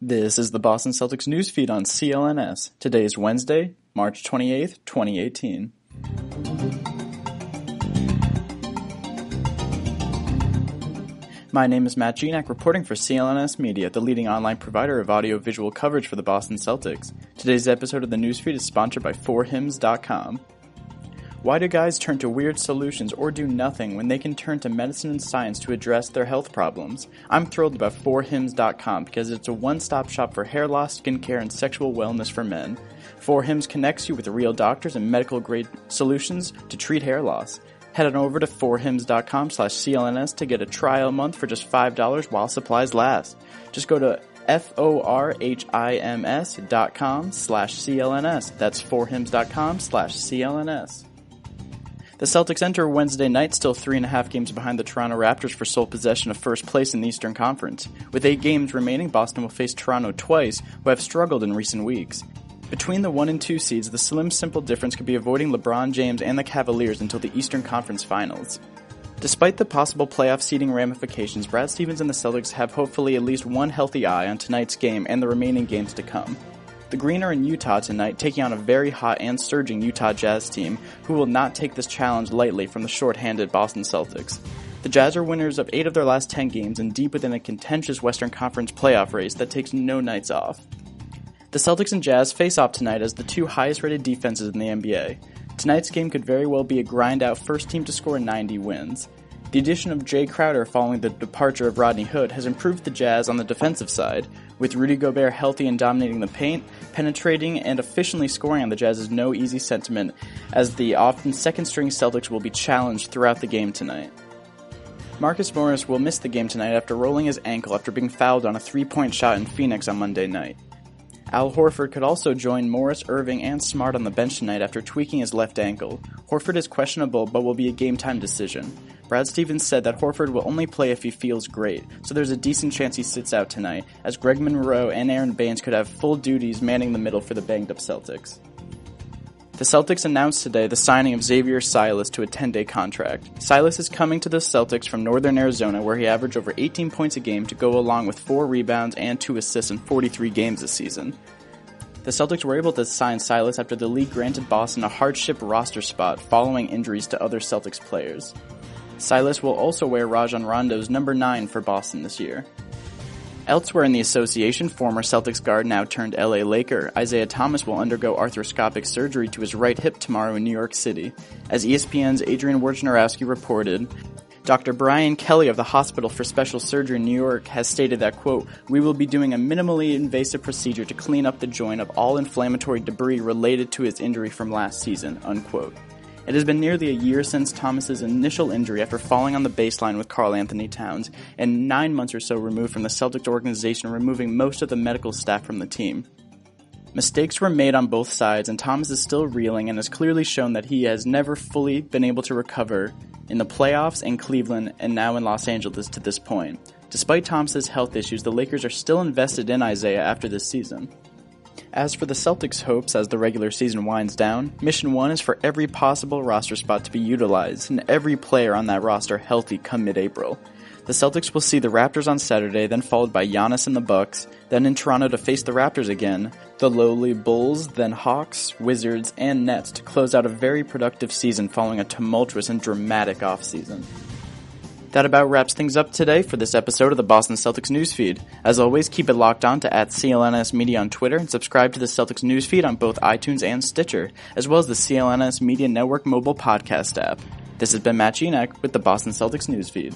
This is the Boston Celtics newsfeed on CLNS. Today is Wednesday, March 28th, 2018. My name is Matt Genak, reporting for CLNS Media, the leading online provider of audio-visual coverage for the Boston Celtics. Today's episode of the newsfeed is sponsored by 4hims.com. Why do guys turn to weird solutions or do nothing when they can turn to medicine and science to address their health problems? I'm thrilled about 4hims.com because it's a one-stop shop for hair loss, skincare, and sexual wellness for men. 4hims connects you with real doctors and medical-grade solutions to treat hair loss. Head on over to 4hims.com/CLNS to get a trial month for just $5 while supplies last. Just go to forhims.com/CLNS. That's 4hims.com/CLNS. The Celtics enter Wednesday night still 3.5 games behind the Toronto Raptors for sole possession of first place in the Eastern Conference. With 8 games remaining, Boston will face Toronto twice, who have struggled in recent weeks. Between the 1 and 2 seeds, the slim, simple difference could be avoiding LeBron James and the Cavaliers until the Eastern Conference Finals. Despite the possible playoff seeding ramifications, Brad Stevens and the Celtics have hopefully at least one healthy eye on tonight's game and the remaining games to come. The Green are in Utah tonight, taking on a very hot and surging Utah Jazz team, who will not take this challenge lightly from the short-handed Boston Celtics. The Jazz are winners of 8 of their last 10 games and deep within a contentious Western Conference playoff race that takes no nights off. The Celtics and Jazz face off tonight as the two highest-rated defenses in the NBA. Tonight's game could very well be a grind-out first team to score 90 wins. The addition of Jay Crowder following the departure of Rodney Hood has improved the Jazz on the defensive side, with Rudy Gobert healthy and dominating the paint. Penetrating and efficiently scoring on the Jazz is no easy sentiment, as the often second-string Celtics will be challenged throughout the game tonight. Marcus Morris will miss the game tonight after rolling his ankle after being fouled on a three-point shot in Phoenix on Monday night. Al Horford could also join Morris, Irving, and Smart on the bench tonight after tweaking his left ankle. Horford is questionable but will be a game-time decision. Brad Stevens said that Horford will only play if he feels great, so there's a decent chance he sits out tonight, as Greg Monroe and Aaron Baines could have full duties manning the middle for the banged-up Celtics. The Celtics announced today the signing of Xavier Silas to a 10-day contract. Silas is coming to the Celtics from Northern Arizona, where he averaged over 18 points a game to go along with 4 rebounds and 2 assists in 43 games this season. The Celtics were able to sign Silas after the league granted Boston a hardship roster spot following injuries to other Celtics players. Silas will also wear Rajon Rondo's number 9 for Boston this year. Elsewhere in the association, former Celtics guard now turned LA Laker, Isaiah Thomas will undergo arthroscopic surgery to his right hip tomorrow in New York City. As ESPN's Adrian Wojnarowski reported, Dr. Brian Kelly of the Hospital for Special Surgery in New York has stated that, quote, "We will be doing a minimally invasive procedure to clean up the joint of all inflammatory debris related to his injury from last season," unquote. It has been nearly a year since Thomas's initial injury after falling on the baseline with Karl Anthony Towns, and 9 months or so removed from the Celtics organization removing most of the medical staff from the team. Mistakes were made on both sides, and Thomas is still reeling and has clearly shown that he has never fully been able to recover in the playoffs, in Cleveland, and now in Los Angeles to this point. Despite Thomas's health issues, the Lakers are still invested in Isaiah after this season. As for the Celtics' hopes as the regular season winds down, Mission 1 is for every possible roster spot to be utilized and every player on that roster healthy come mid-April. The Celtics will see the Raptors on Saturday, then followed by Giannis and the Bucks, then in Toronto to face the Raptors again, the lowly Bulls, then Hawks, Wizards, and Nets to close out a very productive season following a tumultuous and dramatic offseason. That about wraps things up today for this episode of the Boston Celtics newsfeed. As always, keep it locked on to @CLNS Media on Twitter and subscribe to the Celtics newsfeed on both iTunes and Stitcher, as well as the CLNS Media Network mobile podcast app. This has been Matt Genak with the Boston Celtics newsfeed.